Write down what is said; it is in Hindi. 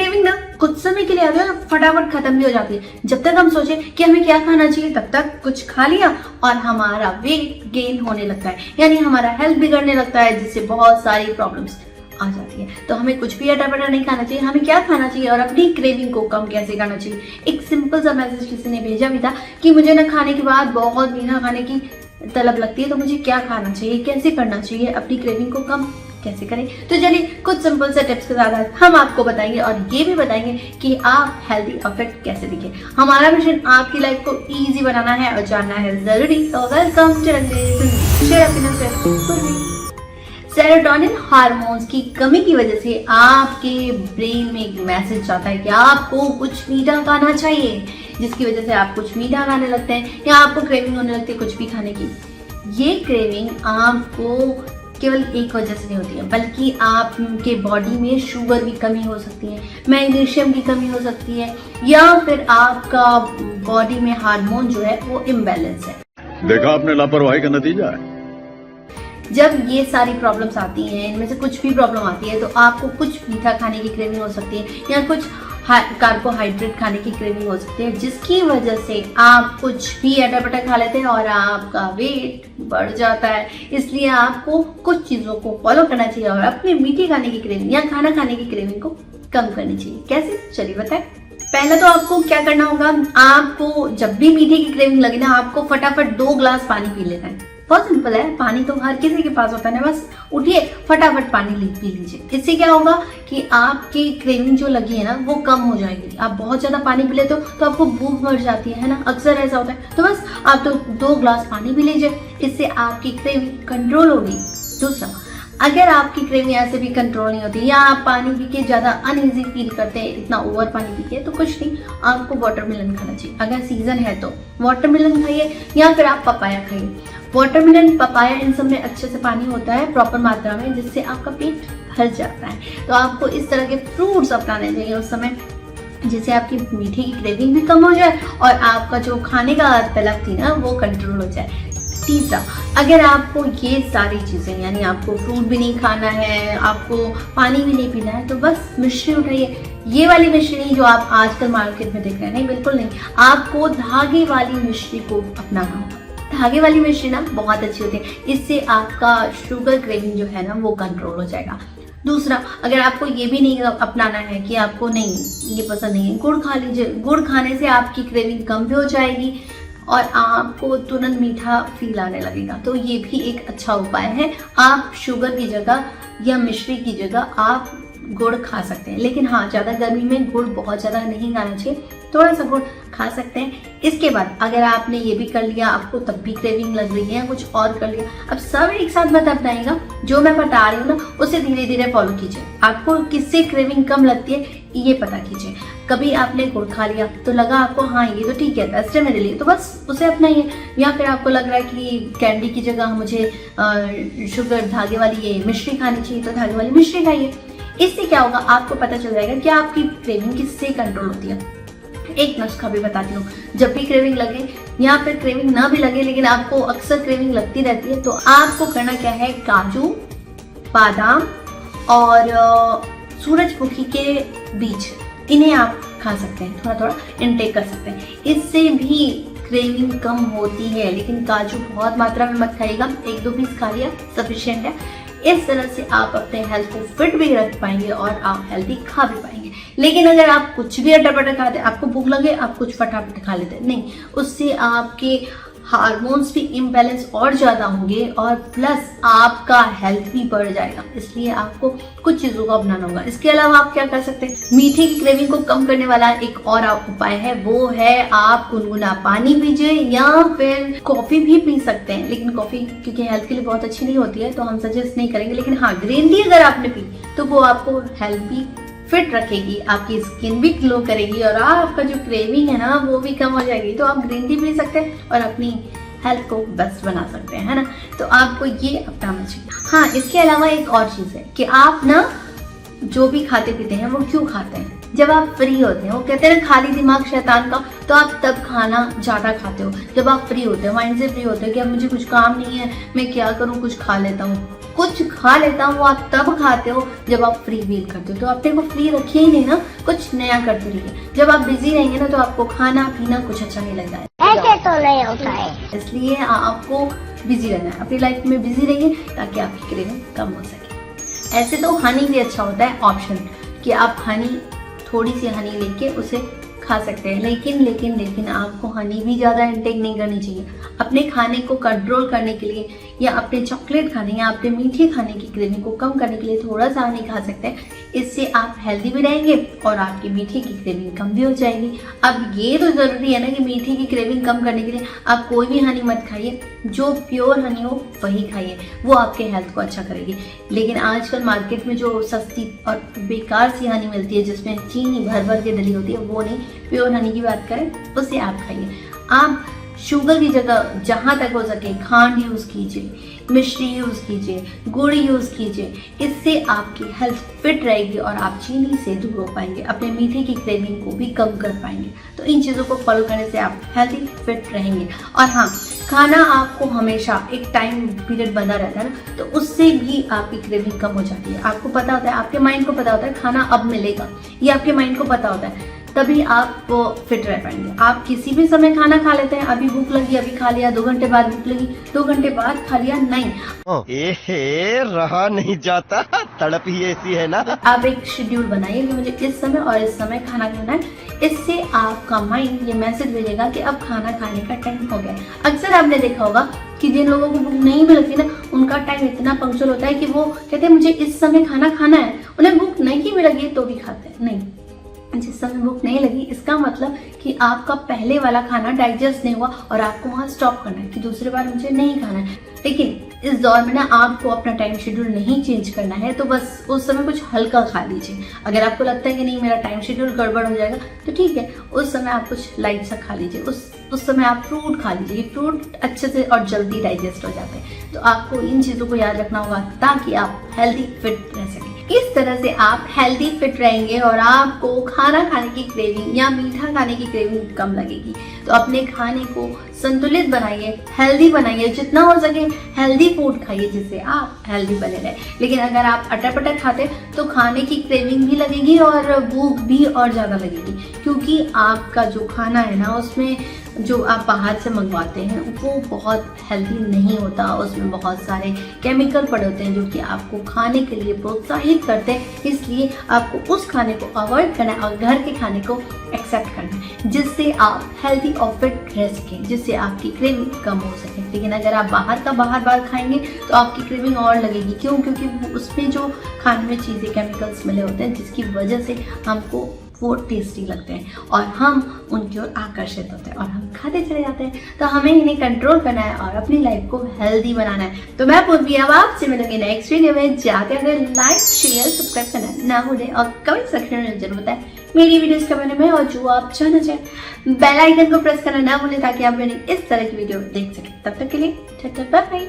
क्रेविंग ना कुछ समय के लिए आती है ना, फटाफट खत्म भी हो जाती है। जब तक हम सोचे कि हमें क्या खाना चाहिए तब तक कुछ खा लिया और हमारा वेट गेन होने लगता है, यानी हमारा हेल्थ बिगड़ने लगता है, जिससे बहुत सारी प्रॉब्लम्स आ जाती है। तो हमें कुछ भी अटापटा नहीं खाना चाहिए। हमें क्या खाना चाहिए और अपनी क्रेविंग को कम कैसे करना चाहिए। एक सिंपल सा मैसेज किसी ने भेजा भी था कि मुझे ना खाने के बाद बहुत मीठा खाने की तलब लगती है, तो मुझे क्या खाना चाहिए, कैसे करना चाहिए, अपनी क्रेविंग को कम कैसे करें। तो चलिए कुछ सिंपल से टिप्स के साथ हम आपको बताएंगे और ये भी बताएंगे कि आप हेल्दी और फिट कैसे दिखे। हमारा मिशन आपकी लाइफ को इजी बनाना है और जानना है जरूरी। तो वेलकम टू सेरोटोनिन हार्मोन्स की कमी की वजह से आपके ब्रेन में एक मैसेज जाता है कि आपको कुछ मीठा खाना चाहिए, जिसकी वजह से आप कुछ मीठा खाने लगते हैं या आपको क्रेविंग होने लगती है कुछ भी खाने की। ये क्रेविंग आपको केवल एक वजह से नहीं होती है, बल्कि आपके बॉडी में शुगर की कमी हो सकती है, मैग्नीशियम की कमी हो सकती है, या फिर आपका बॉडी में हार्मोन जो है वो इम्बैलेंस है। देखा आपने लापरवाही का नतीजा है। जब ये सारी प्रॉब्लम्स आती हैं, इनमें से कुछ भी प्रॉब्लम आती है, तो आपको कुछ मीठा खाने की क्रेविंग हो सकती है या कुछ कार्बोहाइड्रेट खाने की क्रेविंग हो सकती है, जिसकी वजह से आप कुछ भी अटापटा खा लेते हैं और आपका वेट बढ़ जाता है। इसलिए आपको कुछ चीज़ों को फॉलो करना चाहिए और अपने मीठे खाने की क्रेविंग या खाना खाने की क्रेविंग को कम करनी चाहिए। कैसे, चलिए बताएं। पहले तो आपको क्या करना होगा, आपको जब भी मीठे की क्रेविंग लगे ना, आपको फटाफट 2 ग्लास पानी पी लेना है। बहुत सिंपल है, पानी तो हर किसी के पास होता है ना, बस उठिए फटाफट पानी पी लीजिए। इससे क्या होगा कि आपकी क्रेविंग जो लगी है ना वो कम हो जाएगी। आप बहुत ज्यादा पानी पी लेते हो तो आपको भूख मर जाती है ना, अक्सर ऐसा होता है। तो बस आप तो 2 ग्लास पानी पी लीजिए, इससे आपकी क्रेविंग कंट्रोल होगी। दूसरा, अगर आपकी क्रेविंग ऐसे भी कंट्रोल नहीं होती या आप पानी पी के ज्यादा अनईजी फील करते हैं, इतना ओवर पानी पी के, तो कुछ नहीं, आपको वाटरमेलन खाना चाहिए। अगर सीजन है तो वाटरमेलन खाइए या फिर आप पपाया खाइए। वाटरमेलन, पपाया, इन सब में अच्छे से पानी होता है प्रॉपर मात्रा में, जिससे आपका पेट भर जाता है। तो आपको इस तरह के फ्रूट्स अपनाने चाहिए उस समय, जिससे आपकी मीठे की क्रेविंग भी कम हो जाए और आपका जो खाने का तलब थी ना वो कंट्रोल हो जाए। तीसरा, अगर आपको ये सारी चीज़ें, यानी आपको फ्रूट भी नहीं खाना है, आपको पानी भी नहीं पीना है, तो बस मिश्री उठाइए। ये वाली मिश्री जो आप आजकल मार्केट में देख रहे हैं, नहीं, बिल्कुल नहीं, आपको धागे वाली मिश्री को अपनाना होगा। धागे वाली मिश्री ना बहुत अच्छी होती है, इससे आपका शुगर क्रेविंग जो है ना वो कंट्रोल हो जाएगा। दूसरा, अगर आपको ये भी नहीं अपनाना है कि आपको नहीं ये पसंद नहीं है, गुड़ खा लीजिए। गुड़ खाने से आपकी क्रेविंग कम भी हो जाएगी और आपको तुरंत मीठा फील आने लगेगा। तो ये भी एक अच्छा उपाय है। आप शुगर की जगह या मिश्री की जगह आप गुड़ खा सकते हैं, लेकिन हाँ, ज़्यादा गर्मी में गुड़ बहुत ज़्यादा नहीं खाना चाहिए, थोड़ा सा गुड़ खा सकते हैं। इसके बाद अगर आपने ये भी कर लिया, आपको तब भी क्रेविंग लग रही है, कुछ और कर लिया, अब सब एक साथ मत अपनाइएगा। जो मैं बता रही हूँ ना उसे धीरे धीरे फॉलो कीजिए। आपको किससे क्रेविंग कम लगती है ये पता कीजिए। कभी आपने गुड़ खा लिया तो लगा आपको हाँ ये तो ठीक है, बेस्ट है मेरे लिए, तो बस उसे अपनाइए। या फिर आपको लग रहा है कि कैंडी की जगह मुझे शुगर धागे वाली ये मिश्री खानी चाहिए, तो धागे वाली मिश्री खाइए। इससे क्या होगा, आपको पता चल जाएगा कि आपकी क्रेविंग किससे कंट्रोल होती है। एक नुस्खा भी बताती हूँ, जब भी क्रेविंग लगे या फिर क्रेविंग ना भी लगे लेकिन आपको अक्सर क्रेविंग लगती रहती है, तो आपको करना क्या है, काजू, बादाम और सूरजमुखी के बीज, इन्हें आप खा सकते हैं, थोड़ा थोड़ा इनटेक कर सकते हैं। इससे भी क्रेविंग कम होती है, लेकिन काजू बहुत मात्रा में मत खाइएगा, 1-2 पीस खा लिया सफिशिएंट है। इस तरह से आप अपने हेल्थ को फिट भी रख पाएंगे और आप हेल्दी खा भी पाएंगे। लेकिन अगर आप कुछ भी अटापटा खाते, आपको भूख लगे, आप कुछ फटाफट खा लेते, नहीं, उससे आपके हार्मोन्स भी इम्बैलेंस और ज़्यादा होंगे और प्लस आपका हेल्थ भी बढ़ जाएगा। इसलिए आपको कुछ चीज़ों को अपनाना होगा। इसके अलावा आप क्या कर सकते हैं, मीठे की क्रेविंग को कम करने वाला एक और उपाय है, वो है आप गुनगुना पानी पीजिए या फिर कॉफ़ी भी पी सकते हैं। लेकिन कॉफ़ी क्योंकि हेल्थ के लिए बहुत अच्छी नहीं होती है तो हम सजेस्ट नहीं करेंगे, लेकिन हाँ, ग्रीन टी अगर आपने पी तो वो आपको हेल्थ भी फिट रखेगी, आपकी स्किन भी ग्लो करेगी और आपका जो क्रेविंग है ना वो भी कम हो जाएगी। तो आप ग्रीन टी पी सकते हैं और अपनी हेल्थ को बेस्ट बना सकते हैं, है ना। तो आपको ये अपनाना चाहिए। हाँ, इसके अलावा एक और चीज़ है कि आप ना जो भी खाते पीते हैं वो क्यों खाते हैं, जब आप फ्री होते हैं। वो कहते हैं ना, खाली दिमाग शैतान का, तो आप तब खाना ज़्यादा खाते हो जब आप फ्री होते हो, माइंड से फ्री होते हो कि अब मुझे कुछ काम नहीं है, मैं क्या करूँ, कुछ खा लेता हूँ। कुछ खा लेता हूँ वो आप तब खाते हो जब आप फ्री फील करते हो। तो अपने को फ्री रखिए ही नहीं ना, कुछ नया करते रहिए। जब आप बिजी रहेंगे ना तो आपको खाना पीना कुछ अच्छा नहीं लगता है, ऐसे तो नहीं होता है। इसलिए आपको बिजी रहना है, अपनी लाइफ में बिजी रहिए ताकि आपकी क्रेविंग कम हो सके। ऐसे तो हनी भी अच्छा होता है ऑप्शन, कि आप हनी थोड़ी सी हनी लेके उसे खा सकते हैं, लेकिन आपको हनी भी ज़्यादा इंटेक नहीं करनी चाहिए। अपने खाने को कंट्रोल करने के लिए या अपने चॉकलेट खाने या अपने मीठे खाने की क्रेविंग को कम करने के लिए थोड़ा सा हनी खा सकते हैं। इससे आप हेल्दी भी रहेंगे और आपकी मीठे की क्रेविंग कम भी हो जाएगी। अब ये तो ज़रूरी है ना कि मीठे की क्रेविंग कम करने के लिए आप कोई भी हनी मत खाइए, जो प्योर हनी हो वही खाइए, वो आपके हेल्थ को अच्छा करेगी। लेकिन आजकल मार्केट में जो सस्ती और बेकार सी हनी मिलती है जिसमें चीनी भर भर के डली होती है, वो नहीं, प्योर हनी की बात करें उससे आप खाइए। आप शुगर की जगह जहाँ तक हो सके खांड यूज़ कीजिए, मिश्री यूज़ कीजिए, गुड़ यूज़ कीजिए। इससे आपकी हेल्थ फिट रहेगी और आप चीनी से दूर हो पाएंगे, अपने मीठे की क्रेविंग को भी कम कर पाएंगे। तो इन चीज़ों को फॉलो करने से आप हेल्दी फिट रहेंगे। और हाँ, खाना आपको हमेशा एक टाइम पीरियड बना रहता है ना, तो उससे भी आपकी क्रेविंग कम हो जाती है। आपको पता होता है, आपके माइंड को पता होता है खाना अब मिलेगा, ये आपके माइंड को पता होता है, तभी आप फिट रह पाएंगे। आप किसी भी समय खाना खा लेते हैं, अभी भूख लगी अभी खा लिया, 2 घंटे बाद भूख लगी 2 घंटे बाद खा लिया, नहीं। रहा नहीं जाता, तड़प ही ऐसी है ना। आप एक शेड्यूल बनाइए कि मुझे इस समय और इस समय खाना खाना है। इससे आपका माइंड ये मैसेज भेजेगा कि अब खाना खाने का टाइम हो गया है। अक्सर आपने देखा होगा कि जिन लोगों को भूख नहीं भी लगती ना, उनका टाइम इतना पंक्चुअल होता है कि वो कहते हैं मुझे इस समय खाना खाना है। उन्हें भूख नहीं भी लगी तो भी खाते हैं। नहीं, जिस समय भूख नहीं लगी इसका मतलब कि आपका पहले वाला खाना डाइजेस्ट नहीं हुआ और आपको वहाँ स्टॉप करना है कि दूसरी बार मुझे नहीं खाना है। लेकिन इस दौर में ना आपको अपना टाइम शेड्यूल नहीं चेंज करना है, तो बस उस समय कुछ हल्का खा लीजिए। अगर आपको लगता है कि नहीं मेरा टाइम शेड्यूल गड़बड़ हो जाएगा तो ठीक है, उस समय आप कुछ लाइट सा खा लीजिए। उस समय आप फ्रूट खा लीजिए, फ्रूट अच्छे से और जल्दी डाइजेस्ट हो जाते हैं। तो आपको इन चीज़ों को याद रखना होगा ताकि आप हेल्दी फिट रह सकें। इस तरह से आप हेल्दी फिट रहेंगे और आपको खाना खाने की क्रेविंग या मीठा खाने की क्रेविंग कम लगेगी। तो अपने खाने को संतुलित बनाइए, हेल्दी बनाइए, जितना हो सके हेल्दी फूड खाइए जिससे आप हेल्दी बने रहे। लेकिन अगर आप अटर-पटर खाते तो खाने की क्रेविंग भी लगेगी और भूख भी और ज़्यादा लगेगी, क्योंकि आपका जो खाना है ना उसमें जो आप बाहर से मंगवाते हैं वो बहुत हेल्दी नहीं होता। उसमें बहुत सारे केमिकल पड़े होते हैं जो कि आपको खाने के लिए प्रोत्साहित करते हैं। इसलिए आपको उस खाने को अवॉइड करना है और घर के खाने को एक्सेप्ट करना है, जिससे आप हेल्दी और फिट रह सकें, जिससे आपकी क्रेविंग कम हो सके। लेकिन अगर आप बाहर का बार खाएंगे तो आपकी क्रेविंग और लगेगी। क्यों? क्योंकि उसमें जो खाने में चीज़ें केमिकल्स मिले होते हैं जिसकी वजह से हमको वो टेस्टी लगते हैं और हम उनकी ओर आकर्षित होते हैं और हम खाते चले जाते हैं। तो हमें इन्हें कंट्रोल करना है और अपनी लाइफ को हेल्दी बनाना है। तो मैं पूर्वी अब आपसे मिलूंगी नेक्स्ट वीडियो में। जाते अगर लाइक शेयर सब्सक्राइब करना ना भूलें और कमेंट सेक्शन में जरूर बताएं मेरी वीडियोस के बारे में, और जो आप जानना चाहें बेल आइकन को प्रेस करना ना भूलें ताकि आप मेरी इस तरह की वीडियो देख सकें। तब तक के लिए टाटा बाय बाय।